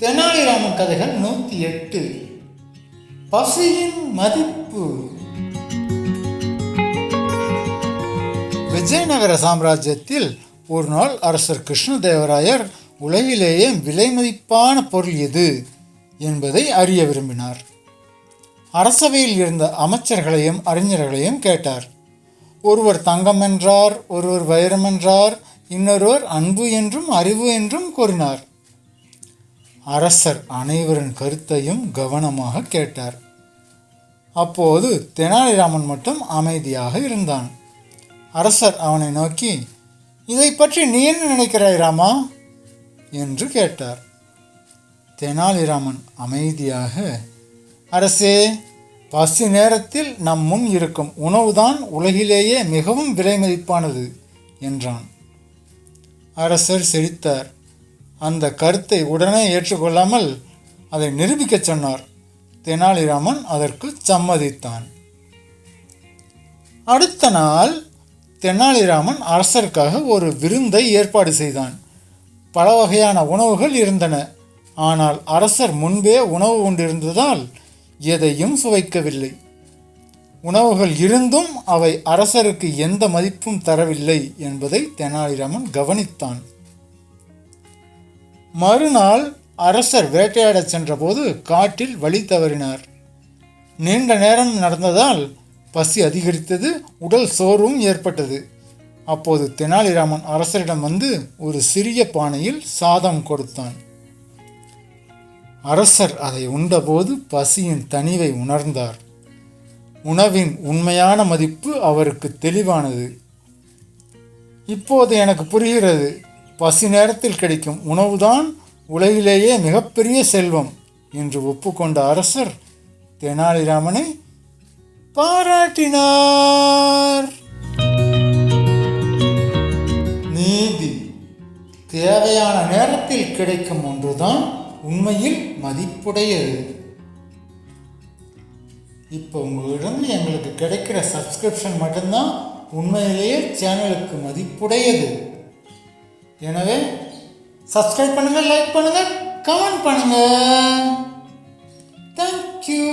தெனாலிராமன் கதைகள் 108. பசியின் மதிப்பு. விஜயநகர சாம்ராஜ்யத்தில் ஒரு நாள் அரசர் கிருஷ்ணதேவராயர் உலகிலேயே விலை மதிப்பான பொருள் எது என்பதை அறிய விரும்பினார். அரசவையில் இருந்த அமைச்சர்களையும் அறிஞர்களையும் கேட்டார். ஒருவர் தங்கம் என்றார், ஒருவர் வைரம் என்றார், இன்னொருவர் அன்பு என்றும் அறிவு என்றும் கூறினார். அரசர் அனைவரின் கருத்தையும் கவனமாக கேட்டார். அப்போது தெனாலிராமன் மட்டும் அமைதியாக இருந்தான். அரசர் அவனை நோக்கி, இதை பற்றி நீ என்ன நினைக்கிறாய் ராமா என்று கேட்டார். தெனாலிராமன் அமைதியாக, அரசே, பசி நேரத்தில் நம் முன் இருக்கும் உணவுதான் உலகிலேயே மிகவும் விலை மதிப்பானது என்றான். அரசர் சிரித்தார். அந்த கருத்தை உடனே ஏற்றுக்கொள்ளாமல் அதை நிரூபிக்கச் சொன்னார். தெனாலிராமன் அதற்கு சம்மதித்தான். அடுத்த நாள் தெனாலிராமன் அரசருக்காக ஒரு விருந்தை ஏற்பாடு செய்தான். பல வகையான உணவுகள் இருந்தன. ஆனால் அரசர் முன்பே உணவு உண்டிருந்ததால் எதையும் சுவைக்கவில்லை. உணவுகள் இருந்தும் அவை அரசருக்கு எந்த மதிப்பும் தரவில்லை என்பதை தெனாலிராமன் கவனித்தான். மறுநாள் அரசர் வேட்டையாடச் சென்றபோது காட்டில் வழி தவறினார். நீண்ட நேரம் நடந்ததால் பசி அதிகரித்தது, உடல் சோர்வும் ஏற்பட்டது. அப்போது தெனாலிராமன் அரசரிடம் வந்து ஒரு சிறிய பானையில் சாதம் கொடுத்தான். அரசர் அதை உண்டபோது பசியின் தணிவை உணர்ந்தார். உணவின் உண்மையான மதிப்பு அவருக்கு தெளிவானது. இப்போது எனக்கு புரிகிறது, பசி நேரத்தில் கிடைக்கும் உணவுதான் உலகிலேயே மிகப்பெரிய செல்வம் என்று ஒப்புக்கொண்ட அரசர் தெனாலிராமனை பாராட்டினார். நீதி. தேவையான நேரத்தில் கிடைக்கும் ஒன்றுதான் உண்மையில் மதிப்புடையது. இப்போ உங்களிடம் எங்களுக்கு கிடைக்கிற சப்ஸ்கிரிப்ஷன் மட்டும்தான் உண்மையிலேயே சேனலுக்கு மதிப்புடையது. எனவே சப்ஸ்கிரைப் பண்ணுங்கள், லைக் பண்ணுங்கள், கமெண்ட் பண்ணுங்கள். தேங்க்யூ.